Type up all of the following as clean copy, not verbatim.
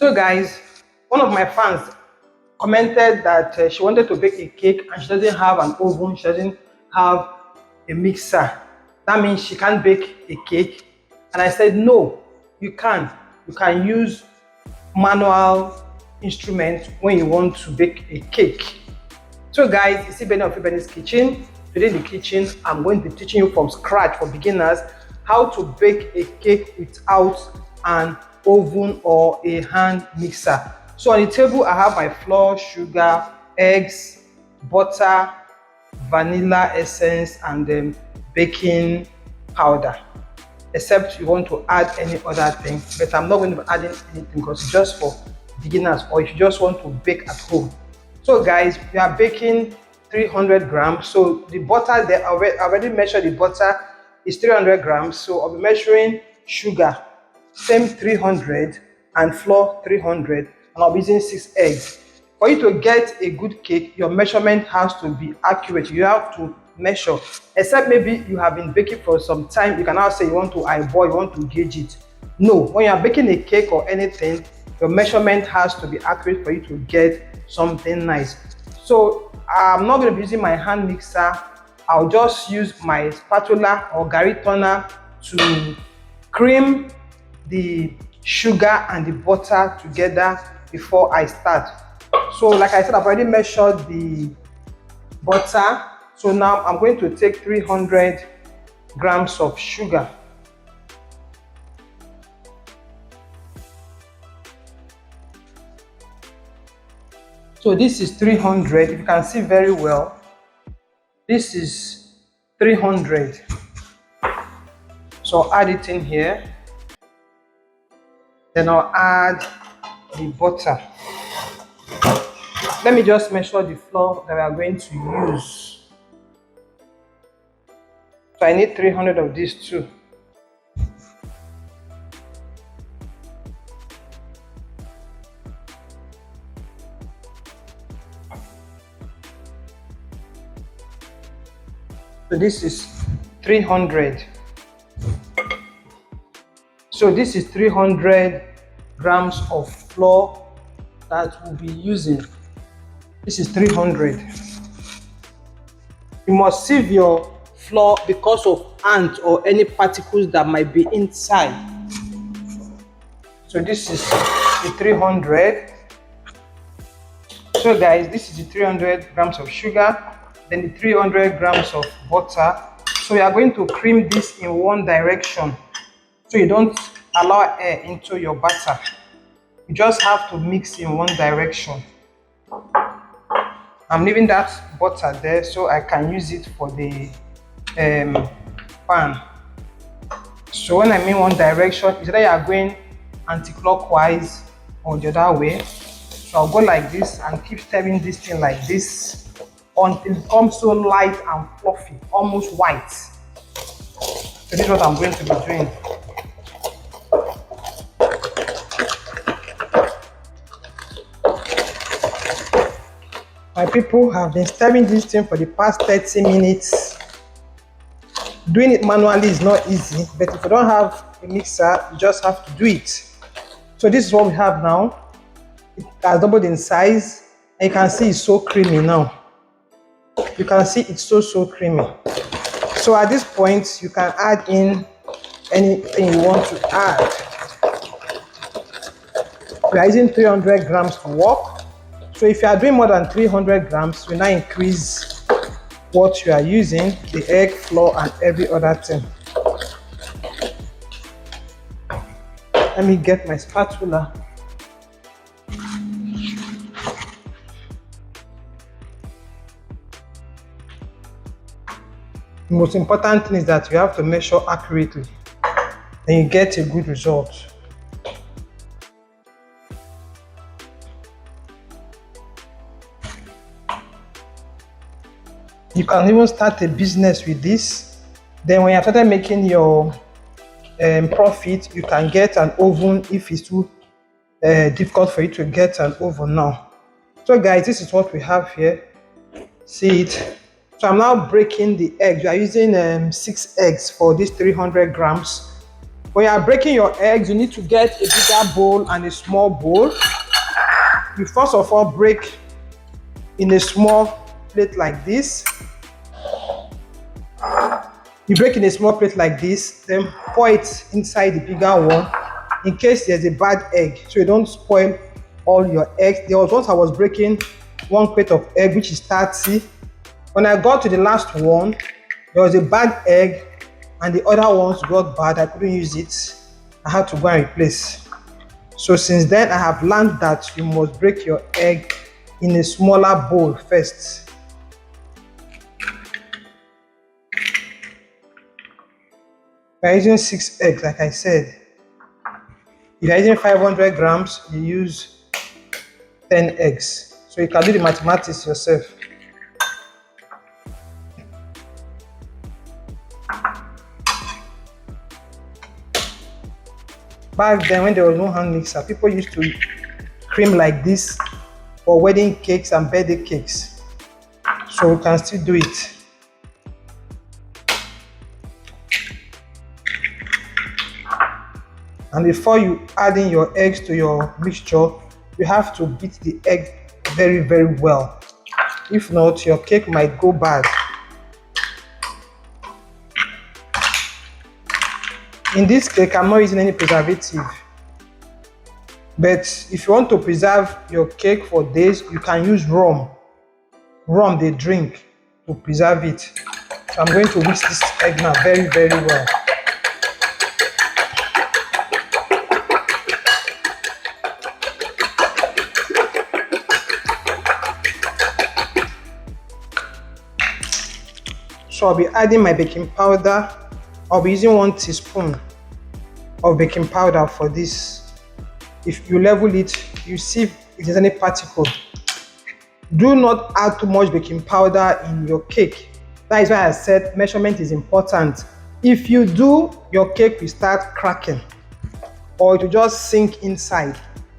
So guys, one of my fans commented that she wanted to bake a cake and she doesn't have an oven, she doesn't have a mixer. That means she can't bake a cake. And I said, no, you can. You can use manual instrument when you want to bake a cake. So guys, you see Benny of Benny's Kitchen. Today in the kitchen, I'm going to be teaching you from scratch for beginners how to bake a cake without an oven or a hand mixer. So on the table, I have my flour, sugar, eggs, butter, vanilla essence, and then baking powder. Except you want to add any other thing, but I'm not going to be adding anything because it's just for beginners or if you just want to bake at home. So guys, we are baking 300 grams. So the butter, I already measured the butter is 300 grams. So I'll be measuring sugar, same 300, and flour 300, and I'll be using 6 eggs. For you to get a good cake, your measurement has to be accurate. You have to measure, except maybe you have been baking for some time. You can now say you want to eyeball, you want to gauge it. No, when you are baking a cake or anything, your measurement has to be accurate for you to get something nice. So I'm not going to be using my hand mixer. I'll just use my spatula or Gary turner to cream the sugar and the butter together before I start. So like I said, I've already measured the butter. So now I'm going to take 300 grams of sugar. So this is 300, if you can see very well. This is 300. So I'll add it in here. Then I'll add the butter. Let me just measure the flour that we are going to use. So I need 300 of these too. So this is 300. So this is 300 grams of flour that we'll be using. This is 300. You must sieve your flour because of ants or any particles that might be inside. So this is the 300. So guys, this is the 300 grams of sugar, then the 300 grams of butter. So you are going to cream this in one direction, so you don't allow air into your batter. You just have to mix in one direction. I'm leaving that butter there so I can use it for the pan. So when I mean one direction, it's either you are going anti-clockwise or the other way. So I'll go like this and keep stirring this thing like this until it becomes so light and fluffy, almost white. So this is what I'm going to be doing. My people have been stirring this thing for the past 30 minutes. Doing it manually is not easy, but if you don't have a mixer, you just have to do it. So this is what we have now. It has doubled in size, and you can see it's so creamy now. You can see it's so creamy. So at this point, you can add in anything you want to add. We are using 300 grams for work. So if you are doing more than 300 grams, you now increase what you are using, the egg, flour, and every other thing. Let me get my spatula. The most important thing is that you have to measure accurately and you get a good result. You can even start a business with this. Then when you have started making your profit, you can get an oven if it's too difficult for you to get an oven now. So guys, this is what we have here. See it? So I'm now breaking the eggs. We are using 6 eggs for this 300 grams. When you are breaking your eggs, you need to get a bigger bowl and a small bowl. You first of all break in a small plate like this. You break in a small plate like this, then pour it inside the bigger one in case there's a bad egg, so you don't spoil all your eggs. There was once I was breaking 1 crate of egg, which is 30. When I got to the last one, there was a bad egg and the other ones got bad. I couldn't use it. I had to go and replace. So since then, I have learned that you must break your egg in a smaller bowl first. We're using 6 eggs, like I said. If you're using 500 grams, you use 10 eggs. So you can do the mathematics yourself. Back then, when there was no hand mixer, people used to cream like this for wedding cakes and birthday cakes. So we can still do it. And before you add in your eggs to your mixture, you have to beat the egg very, very well. If not, your cake might go bad. In this cake, I'm not using any preservative. But if you want to preserve your cake for days, you can use rum. Rum they drink to preserve it. So I'm going to whisk this egg now very, very well. So I'll be adding my baking powder. I'll be using 1 teaspoon of baking powder for this. If you level it, you see if there's any particle. Do not add too much baking powder in your cake. That is why I said measurement is important. If you do, your cake will start cracking or it will just sink inside.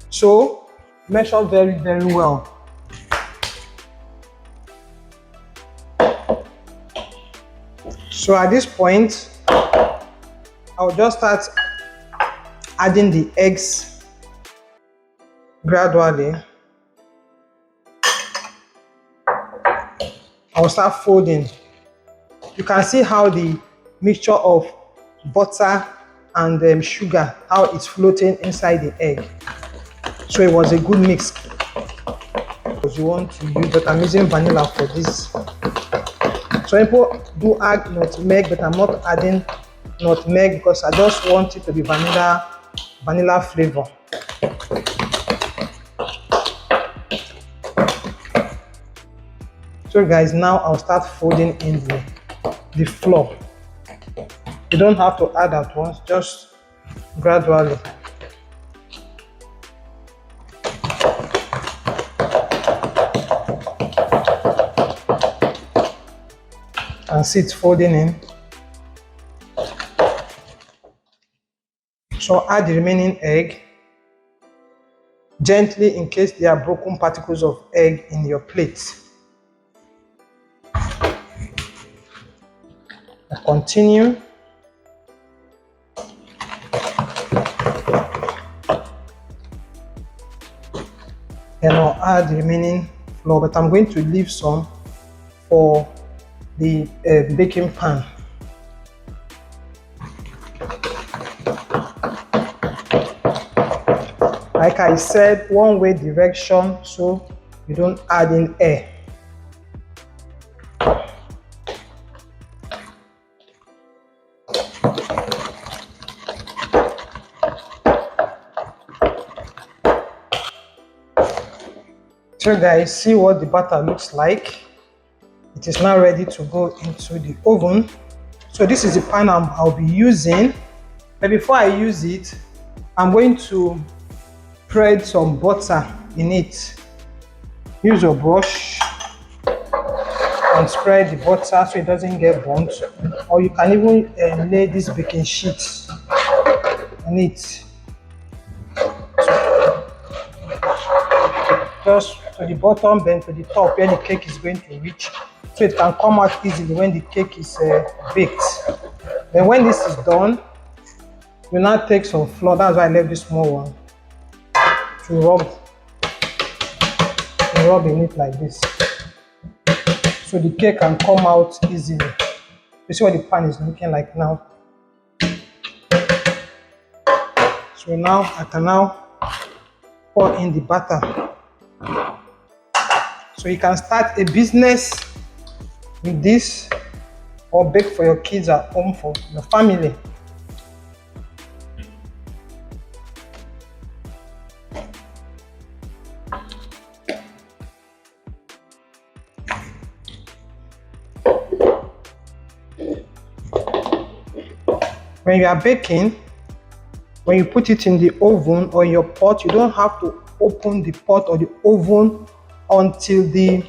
So measure very, very well. So at this point, I'll just start adding the eggs gradually. I'll start folding. You can see how the mixture of butter and sugar, how it's floating inside the egg. So it was a good mix. Because you want to use, but I'm using vanilla for this. So people do add nutmeg, but I'm not adding nutmeg because I just want it to be vanilla flavor. So guys, now I'll start folding in the flour. You don't have to add at once, just gradually. And see it folding in. So add the remaining egg gently in case there are broken particles of egg in your plate. I continue. And I'll add the remaining flour, but I'm going to leave some for the baking pan. Like I said, one-way direction so you don't add in air. So guys, see what the batter looks like. It is now ready to go into the oven. So this is the pan I'll be using. But before I use it, I'm going to spread some butter in it. Use your brush and spread the butter so it doesn't get burnt. Or you can even lay this baking sheet on it. Just to the bottom, then to the top where the cake is going to reach, so it can come out easily when the cake is baked. Then when this is done, You now take some flour, that's why I left this small one, to rub in it like this, so the cake can come out easily. You see what the pan is looking like now. So now I can now pour in the batter. So you can start a business with this, or bake for your kids at home, for your family. When you are baking, when you put it in the oven or in your pot, you don't have to open the pot or the oven until the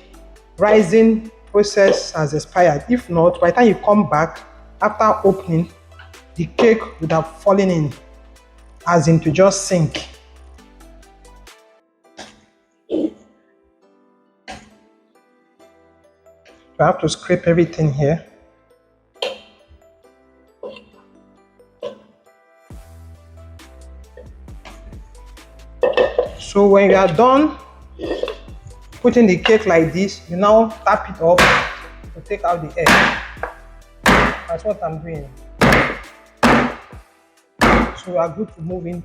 rising process has expired. If not, by the time you come back after opening, the cake would have fallen in, as in to just sink. You have to scrape everything here. So when you are done putting the cake like this, you now tap it off to take out the egg. That's what I'm doing. So we are good to move in.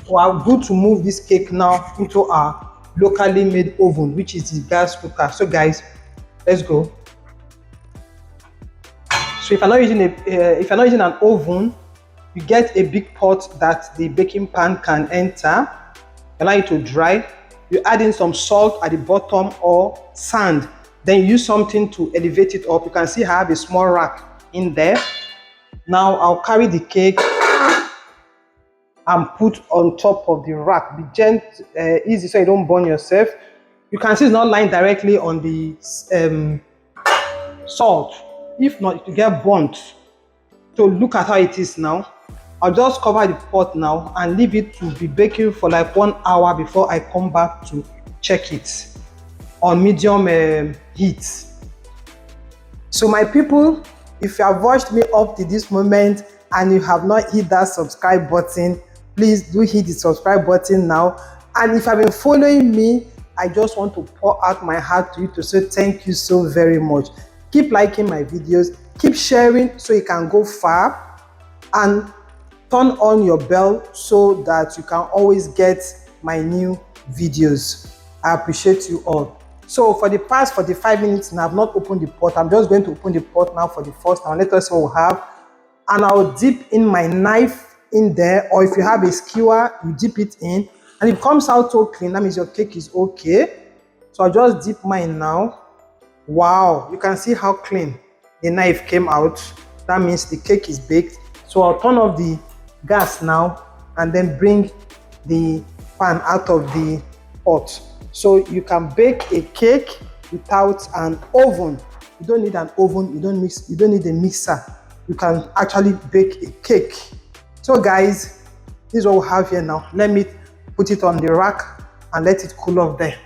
We are good to move this cake now into our locally made oven, which is the gas cooker. So guys, let's go. So if you're not using an oven, you get a big pot that the baking pan can enter. Allow it to dry. You add in some salt at the bottom or sand. Then you use something to elevate it up. You can see I have a small rack in there. Now I'll carry the cake and put on top of the rack. Be gentle, easy, so you don't burn yourself. You can see it's not lying directly on the salt. If not, it will get burnt. So look at how it is now. I'll just cover the pot now and leave it to be baking for like 1 hour before I come back to check it on medium heat. So my people, if you have watched me up to this moment and you have not hit that subscribe button, please do hit the subscribe button now. And if you have been following me, I just want to pour out my heart to you to say thank you so very much. Keep liking my videos, keep sharing so it can go far, and turn on your bell so that you can always get my new videos. I appreciate you all. So for the past 45 minutes now, I've not opened the pot. I'm just going to open the pot now for the first time. Let us see what we have. And I'll dip in my knife in there, or if you have a skewer, you dip it in. And if it comes out so clean, that means your cake is okay. So I'll just dip mine now. Wow, you can see how clean the knife came out. That means the cake is baked. So I'll turn off the gas now and then bring the pan out of the pot. So you can bake a cake without an oven. You don't need an oven, you don't need a mixer. You can actually bake a cake. So guys, this is what we have here now. Let me put it on the rack and let it cool off there.